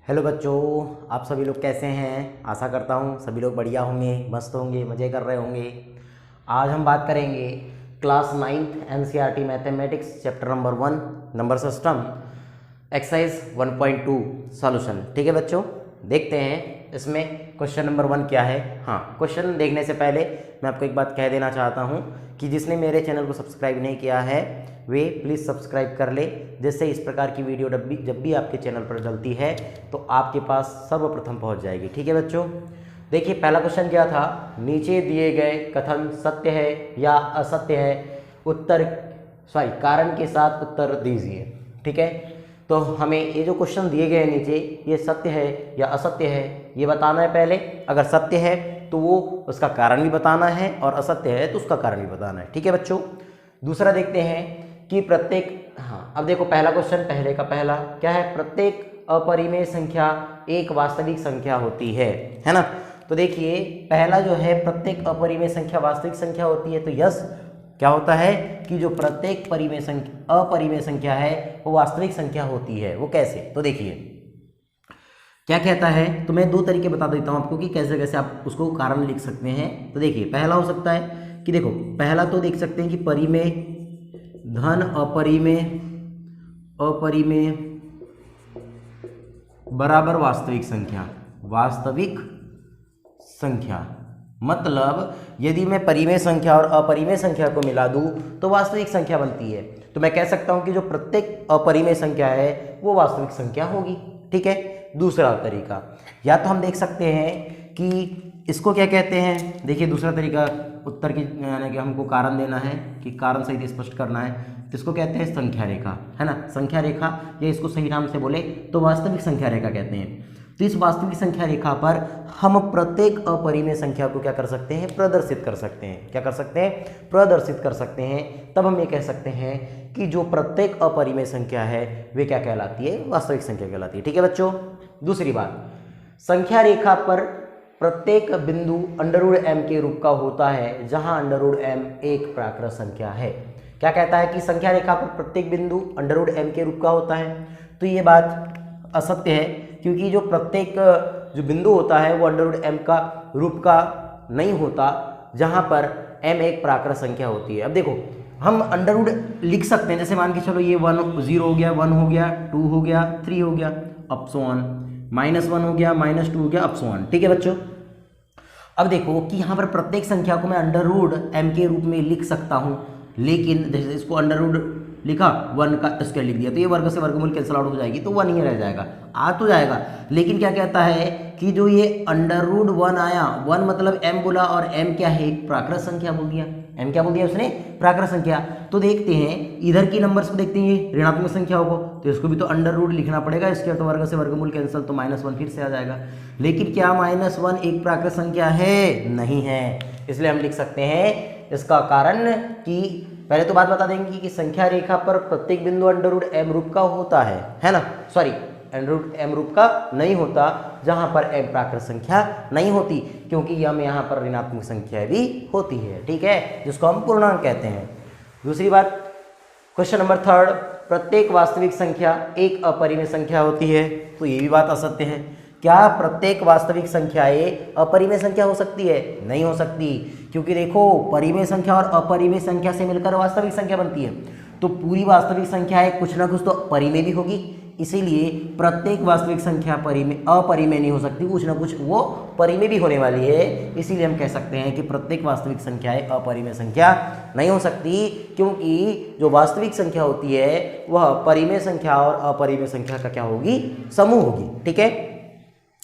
Hello बच्चों, आप सभी लोग कैसे हैं। आशा करता हूँ सभी लोग बढ़िया होंगे, मस्त होंगे, मज़े कर रहे होंगे। आज हम बात करेंगे class 9th NCERT mathematics chapter number 1 number system exercise 1.2 solution. ठीक है बच्चों, देखते हैं इसमें क्वेश्चन नंबर 1 क्या है। हाँ, क्वेश्चन देखने से पहले मैं आपको एक बात कह देना चाहता हूँ कि जिसने मेरे चैनल को सब्सक्राइब नहीं किया है वे प्लीज़ सब्सक्राइब कर ले, जिससे इस प्रकार की वीडियो जब भी आपके चैनल पर डलती है तो आपके पास सर्वप्रथम पहुंच जाएगी। ठीक है बच्चों, देखिए पहला क्वेश्चन क्या था। नीचे दिए गए कथन सत्य है या असत्य है, कारण के साथ उत्तर दीजिए। ठीक है, तो हमें ये जो क्वेश्चन दिए गए हैं नीचे, ये सत्य है या असत्य है ये बताना है पहले। अगर सत्य है तो वो उसका कारण भी बताना है, और असत्य है तो उसका कारण भी बताना है। ठीक है बच्चों, दूसरा देखते हैं कि प्रत्येक, हाँ अब देखो पहला क्वेश्चन पहले का पहला क्या है, प्रत्येक अपरिमेय संख्या एक वास्तविक संख्या होती है ना। तो देखिए पहला जो है प्रत्येक अपरिमेय संख्या वास्तविक संख्या होती है, तो यस क्या होता है कि जो प्रत्येक अपरिमेय संख्या है वो वास्तविक संख्या होती है। वो कैसे, तो देखिए क्या कहता है, तो मैं दो तरीके बता देता हूँ आपको कि कैसे कैसे आप उसको कारण लिख सकते हैं। तो देखिए पहला हो सकता है कि देखो पहला तो देख सकते हैं कि परिमेय धन अपरिमेय बराबर वास्तविक संख्या। मतलब यदि मैं परिमेय संख्या और अपरिमेय संख्या को मिला दूं तो वास्तविक संख्या बनती है। तो मैं कह सकता हूं कि जो प्रत्येक अपरिमेय संख्या है वो वास्तविक संख्या होगी। ठीक है, दूसरा तरीका, या तो हम देख सकते हैं कि इसको क्या कहते हैं। देखिए दूसरा तरीका उत्तर की, यानी कि हमको कारण देना है कि कारण सहित स्पष्ट करना है, तो इसको कहते हैं संख्या रेखा, है ना। संख्या रेखा, या इसको सही नाम से बोले तो वास्तविक संख्या रेखा कहते हैं। तो इस वास्तविक संख्या रेखा पर हम प्रत्येक अपरिमेय संख्या को क्या कर सकते हैं, प्रदर्शित कर सकते हैं। क्या कर सकते हैं, प्रदर्शित कर सकते हैं। तब हम ये कह सकते हैं कि जो प्रत्येक अपरिमेय संख्या है वे क्या कहलाती है, वास्तविक संख्या कहलाती है। ठीक है बच्चों, दूसरी बात, संख्या रेखा पर प्रत्येक बिंदु √m के रूप का होता है, जहां √m एक प्राकृत संख्या है। क्या कहता है कि संख्या रेखा पर प्रत्येक बिंदु √m के रूप का होता है। तो ये बात असत्य है, क्योंकि जो प्रत्येक जो बिंदु होता है वो √m का रूप का नहीं होता, जहां पर m एक प्राकृत संख्या होती है। अब देखो हम अंडर लिख सकते हैं, जैसे मान के चलो ये 1 0 हो गया, 1 हो गया, 2 हो गया, 3 हो गया, अप सो ऑन, -1 हो गया, -2 हो गया, अप सो ऑन। ठीक है बच्चों, अब देखो कि यहाँ पर प्रत्येक संख्या को मैं √m के रूप में लिख सकता हूँ, लेकिन जैसे इसको √ लिखा 1 का स्क्वायर लिख दिया तो ये वर्ग से वर्गमूल कैंसिल आउट हो जाएगी, तो 1 ही रह जाएगा, आ तो जाएगा। लेकिन क्या कहता है कि जो ये √1 आया, 1 मतलब m बोला, और m क्या है, प्राकृत संख्या बोल दिया। m क्या बोल दिया उसने, प्राकृत संख्या। तो देखते हैं इधर की नंबर्स को देखते हैं, ये ऋणात्मक संख्याओं को, तो इसको भी तो √ लिखना पड़ेगा, इसके तो वर्ग से वर्गमूल कैंसिल, तो -1 फिर से आ जाएगा। लेकिन क्या -1 एक प्राकृत संख्या है, नहीं है। इसलिए हम लिख सकते हैं इसका कारण कि पहले तो बात बता देंगे कि संख्या रेखा पर प्रत्येक बिंदु √m रूप का होता है ना, सॉरी √m रूप का नहीं होता, जहां पर m प्राकृत संख्या नहीं होती, क्योंकि हम यहाँ पर ऋणात्मक संख्या भी होती है। ठीक है, जिसको हम पूर्णांक कहते हैं। दूसरी बात, क्वेश्चन नंबर 3, प्रत्येक वास्तविक संख्या एक अपरिमेय संख्या होती है। तो ये भी बात असत्य है। क्या प्रत्येक वास्तविक संख्याएं अपरिमेय संख्या हो सकती है, नहीं हो सकती, क्योंकि देखो परिमेय संख्या और अपरिमेय संख्या से मिलकर वास्तविक संख्या बनती है। तो पूरी वास्तविक संख्या है, कुछ ना कुछ तो परिमेय भी होगी, इसीलिए प्रत्येक वास्तविक संख्या अपरिमेय नहीं हो सकती, कुछ ना कुछ वो परिमेय भी होने वाली है। इसीलिए हम कह सकते हैं कि प्रत्येक वास्तविक संख्याएं अपरिमेय संख्या नहीं हो सकती, क्योंकि जो वास्तविक संख्या होती है वह परिमेय संख्या और अपरिमेय संख्या का क्या होगी, समूह होगी। ठीक है,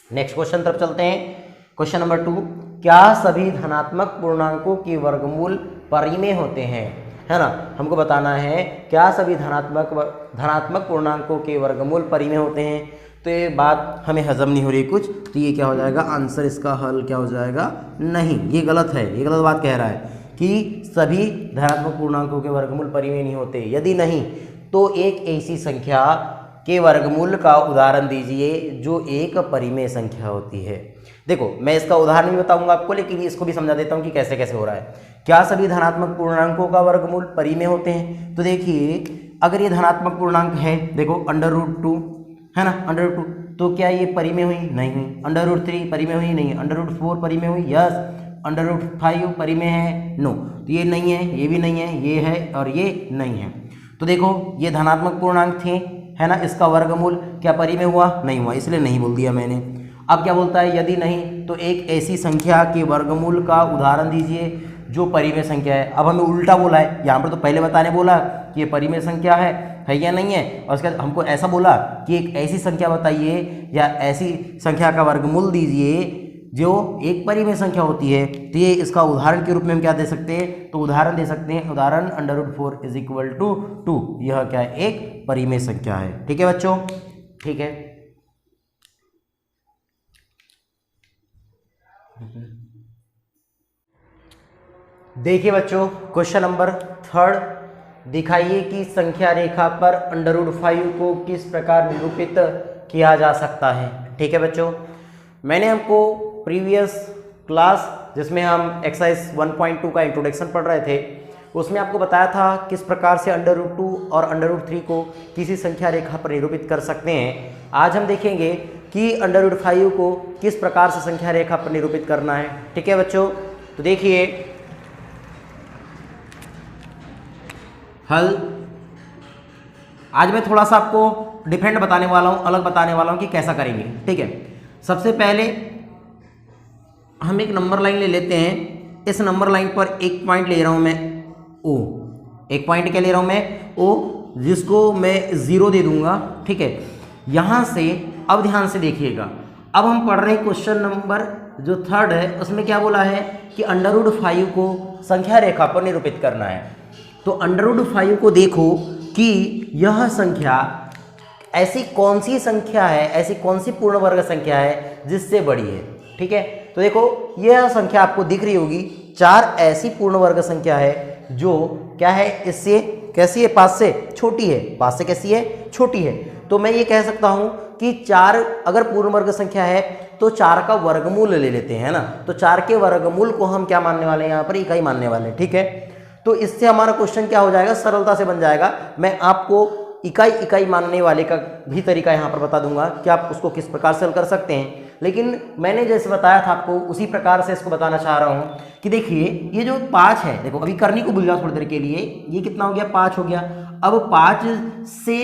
नेक्स्ट क्वेश्चन तरफ चलते हैं। क्वेश्चन नंबर 2, क्या सभी धनात्मक पूर्णांकों के वर्गमूल परिमेय होते हैं, है ना। हमको बताना है क्या सभी धनात्मक पूर्णांकों के वर्गमूल परिमेय होते हैं। तो ये बात हमें हजम नहीं हो रही कुछ, तो ये क्या हो जाएगा, आंसर इसका हल क्या हो जाएगा, नहीं, ये गलत है, ये गलत बात कह रहा है कि सभी धनात्मक पूर्णांकों के वर्गमूल परिमेय नहीं होते। यदि नहीं तो एक ऐसी संख्या के वर्गमूल का उदाहरण दीजिए जो एक परिमेय संख्या होती है। देखो मैं इसका उदाहरण भी बताऊंगा आपको, लेकिन इसको भी समझा देता हूं कि कैसे कैसे हो रहा है। क्या सभी धनात्मक पूर्णांकों का वर्गमूल परिमेय होते हैं। तो देखिए अगर ये धनात्मक पूर्णांक है, देखो √2 है ना, √2, तो क्या ये परिमेय हुई? नहीं हुई। √3 परिमेय हुई? नहीं। √4 परिमेय हुई? यस। √5 परिमेय है? नो। तो ये नहीं है, ये भी नहीं है, ये है और ये नहीं है। तो देखो ये धनात्मक पूर्णांक थे, है ना, इसका वर्गमूल क्या परिमेय हुआ? नहीं हुआ, इसलिए नहीं बोल दिया मैंने। अब क्या बोलता है? यदि नहीं तो एक ऐसी संख्या के वर्गमूल का उदाहरण दीजिए जो परिमेय संख्या है। अब हमें उल्टा बोला है, यहाँ पर तो पहले बताने बोला कि ये परिमेय संख्या है या नहीं है, और उसके बाद हमको ऐसा बोला कि एक ऐसी संख्या बताइए या ऐसी संख्या का वर्गमूल दीजिए जो एक परिमेय संख्या होती है। तो ये इसका उदाहरण के रूप में हम क्या दे सकते हैं? तो उदाहरण दे सकते हैं, उदाहरण √4 = 2। यह क्या है? एक परिमेय संख्या है। ठीक है बच्चों, ठीक है। देखिए बच्चों, क्वेश्चन नंबर 3, दिखाइए कि संख्या रेखा पर √5 को किस प्रकार निरूपित किया जा सकता है। ठीक है बच्चों, मैंने हमको प्रीवियस क्लास जिसमें हम एक्सरसाइज 1.2 का इंट्रोडक्शन पढ़ रहे थे, उसमें आपको बताया था किस प्रकार से √2 और √3 को किसी संख्या रेखा पर निरूपित कर सकते हैं। आज हम देखेंगे कि √5 को किस प्रकार से संख्या रेखा पर निरूपित करना है। ठीक है बच्चों, तो देखिए हल। आज मैं थोड़ा सा आपको डिफरेंट बताने वाला हूँ, अलग बताने वाला हूँ कि कैसा करेंगे। ठीक है, सबसे पहले हम एक नंबर लाइन ले लेते हैं। इस नंबर लाइन पर एक पॉइंट ले रहा हूँ मैं O, एक पॉइंट क्या ले रहा हूँ मैं? O, जिसको मैं 0 दे दूंगा। ठीक है, यहाँ से अब ध्यान से देखिएगा, अब हम पढ़ रहे हैं क्वेश्चन नंबर जो 3 है, उसमें क्या बोला है कि √5 को संख्या रेखा पर निरूपित करना है। तो √5 को देखो कि यह संख्या ऐसी कौन सी संख्या है, ऐसी कौन सी पूर्ण वर्ग संख्या है जिससे बड़ी है। ठीक है, तो देखो यह संख्या आपको दिख रही होगी, 4 ऐसी पूर्ण वर्ग संख्या है जो क्या है, इससे कैसी है? 5 से छोटी है। 5 से कैसी है? छोटी है। तो मैं ये कह सकता हूं कि 4 अगर पूर्ण वर्ग संख्या है तो 4 का वर्गमूल ले लेते हैं ना। तो 4 के वर्गमूल को हम क्या मानने वाले हैं? यहाँ पर इकाई मानने वाले हैं। ठीक है, तो इससे हमारा क्वेश्चन क्या हो जाएगा? सरलता से बन जाएगा। मैं आपको इकाई मानने वाले का भी तरीका यहाँ पर बता दूंगा कि आप उसको किस प्रकार से हल कर सकते हैं। लेकिन मैंने जैसे बताया था आपको उसी प्रकार से इसको बताना चाह रहा हूँ कि देखिए ये जो 5 है, देखो अभी करने को भूल जाओ थोड़ी देर के लिए, ये कितना हो गया? 5 हो गया। अब 5 से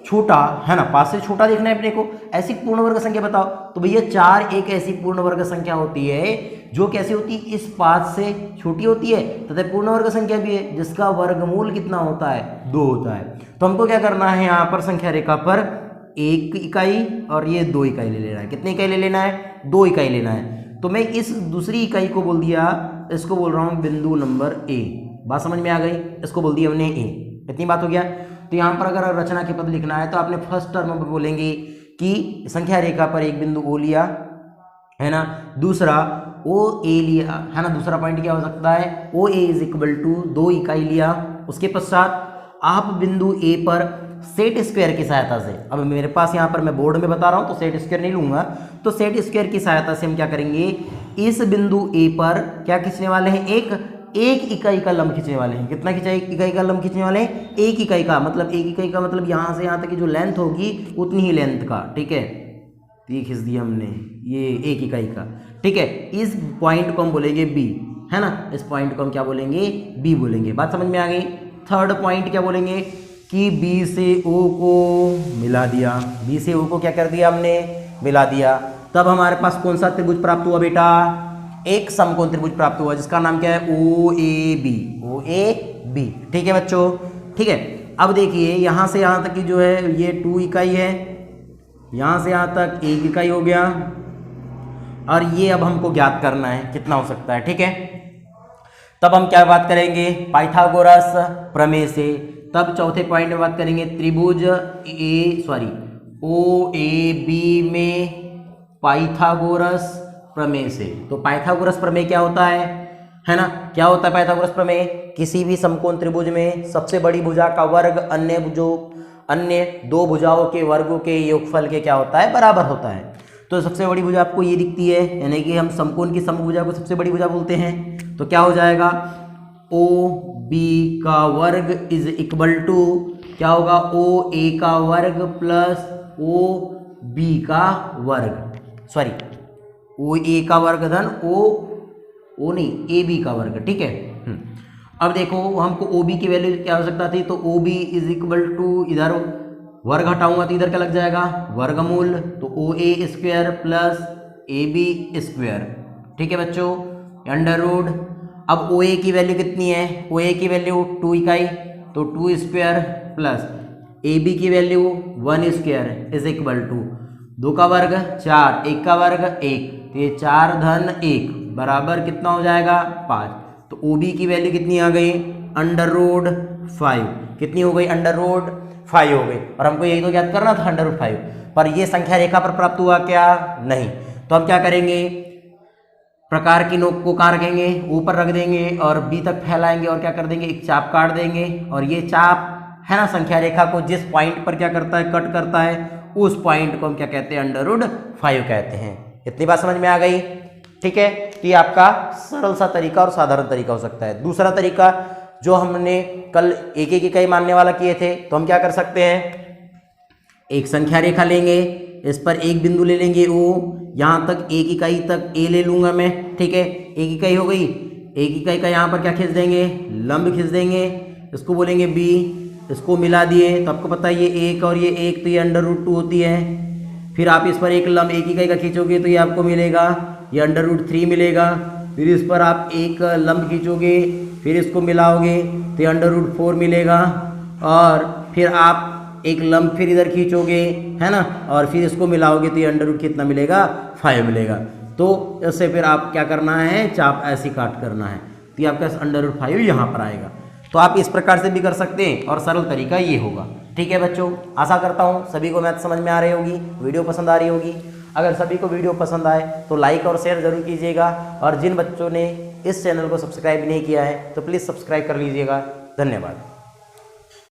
छोटा है ना, 5 से छोटा देखना है अपने को, ऐसी पूर्ण वर्ग संख्या बताओ। तो भैया 4 एक ऐसी पूर्ण वर्ग संख्या होती है जो कैसी होती है? इस 5 से छोटी होती है, तथा पूर्ण वर्ग संख्या भी है जिसका वर्गमूल कितना होता है? 2 होता है। तो हमको क्या करना है? यहाँ पर संख्या रेखा पर 1 इकाई और ये 2 इकाई ले लेना है। कितनी इकाई ले लेना है? 2 इकाई लेना है। तो मैं इस दूसरी इकाई को बोल दिया, इसको बोल रहा हूँ बिंदु नंबर A। बात समझ में आ गई? इसको बोल दिया हमने A। इतनी बात हो गया। तो यहाँ पर अगर रचना के पद लिखना है तो आपने फर्स्ट टर्म में बोलेंगे कि संख्या रेखा पर एक बिंदु O लिया है ना, दूसरा OA लिया है ना, दूसरा पॉइंट क्या हो सकता है? OA = 2 इकाई लिया। उसके पश्चात आप बिंदु A पर सेट स्क्वायर की सहायता से, अब मेरे पास यहाँ पर मैं बोर्ड में बता रहा हूँ तो सेट स्क्वायर नहीं लूंगा, तो सेट स्क्वायर की सहायता से हम क्या करेंगे? इस बिंदु A पर क्या खींचने वाले हैं? एक इकाई का लंब खींचने वाले हैं। कितना खींचा? 1 इकाई का लंब खींचने वाले हैं। 1 इकाई का मतलब 1 इकाई का मतलब यहाँ से यहाँ तक की जो लेंथ होगी उतनी ही लेंथ का। ठीक है, तो ये खींच दिया हमने, ये 1 इकाई का। ठीक है, इस पॉइंट को हम बोलेंगे B, है ना, इस पॉइंट को हम क्या बोलेंगे? B बोलेंगे। बात समझ में आ गई? थर्ड पॉइंट क्या बोलेंगे कि B से O को मिला दिया। B से O को क्या कर दिया हमने? मिला दिया। तब हमारे पास कौन सा त्रिभुज प्राप्त हुआ बेटा? एक समकोण त्रिभुज प्राप्त हुआ जिसका नाम क्या है? OAB। OAB। ठीक है बच्चों, ठीक है। अब देखिए यहाँ से यहाँ तक की जो है ये 2 इकाई है, यहाँ से यहाँ तक 1 इकाई हो गया, और ये अब हमको ज्ञात करना है कितना हो सकता है। ठीक है, तब हम क्या बात करेंगे? पाइथागोरस प्रमेय से। तब चौथे पॉइंट में बात करेंगे त्रिभुज OAB में पाइथागोरस प्रमेय से। तो पाइथागोरस प्रमेय क्या होता है ना, क्या होता है पाइथागोरस प्रमेय? किसी भी समकोण त्रिभुज में सबसे बड़ी भुजा का वर्ग अन्य 2 भुजाओं के वर्गों के योगफल के क्या होता है? बराबर होता है। तो सबसे बड़ी भुजा आपको ये दिखती है, यानी कि हम समकोण की समभुजा को सबसे बड़ी भुजा बोलते हैं। तो क्या हो जाएगा? OB का वर्ग इज इक्वल टू क्या होगा? OA का वर्ग प्लस बी का वर्ग, सॉरी ओ ए का वर्ग धन ओ नहीं ए बी का वर्ग, ठीक है। अब देखो हमको ओ बी की वैल्यू क्या हो सकता थी, तो O B is equal to, इधर वर्ग हटाऊंगा तो इधर क्या लग जाएगा वर्गमूल, तो O A square plus A B square, ठीक है बच्चों, अंडर रूट। अब ओ ए की वैल्यू कितनी है, ओ ए की वैल्यू 2 इकाई, तो 2 स्क्वायर प्लस ए बी की value 1 square is equal to 2 का वर्ग 4, 1 का वर्ग 1, तो ये 4 धन 1 बराबर कितना हो जाएगा 5। तो ओ बी की वैल्यू कितनी आ गई अंडर रूट 5, कितनी हो गई अंडर रूट 5 हो गई। और हमको यही तो ज्ञात करना था अंडर रूट 5, पर ये संख्या रेखा पर प्राप्त हुआ क्या नहीं। तो हम क्या करेंगे, प्रकार की नोक को कहाँ रखेंगे, ऊपर रख देंगे और बी तक फैलाएंगे और क्या कर देंगे एक चाप काट देंगे, और ये चाप है ना संख्या रेखा को जिस पॉइंट पर क्या करता है कट करता है, उस पॉइंट को हम क्या कहते हैं अंडर रूट 5 कहते हैं। इतनी बात समझ में आ गई, ठीक है। तो ये आपका सरल सा तरीका और साधारण तरीका हो सकता है। दूसरा तरीका जो हमने कल एक एक इकाई मानने वाला किए थे, तो हम क्या कर सकते हैं, एक संख्या रेखा लेंगे, इस पर एक बिंदु ले लेंगे ओ, यहाँ तक एक इकाई तक ए ले लूंगा मैं, ठीक है, एक इकाई हो गई, एक इकाई का यहाँ पर क्या खींच देंगे लंब खींच देंगे, इसको बोलेंगे बी, इसको मिला दिए तो आपको पता है ये एक और ये एक, तो ये अंडर रूट 2 होती है। फिर आप इस पर एक लंब एक इकाई का खींचोगे तो ये आपको मिलेगा ये अंडर रूट 3 मिलेगा। फिर इस पर आप एक लंब खींचोगे, फिर इसको मिलाओगे तो ये अंडर रूट 4 मिलेगा, और फिर आप एक लंब फिर इधर खींचोगे है ना, और फिर इसको मिलाओगे तो ये अंडर रूट कितना मिलेगा 5 मिलेगा। तो इससे फिर आप क्या करना है चाप ऐसे काट करना है, तो ये आपका अंडर रूट 5 यहाँ पर आएगा। तो आप इस प्रकार से भी कर सकते हैं और सरल तरीका ये होगा, ठीक है बच्चों। आशा करता हूँ सभी को मैथ समझ में आ रही होगी, वीडियो पसंद आ रही होगी। अगर सभी को वीडियो पसंद आए तो लाइक और शेयर जरूर कीजिएगा, और जिन बच्चों ने इस चैनल को सब्सक्राइब नहीं किया है तो प्लीज़ सब्सक्राइब कर लीजिएगा। धन्यवाद।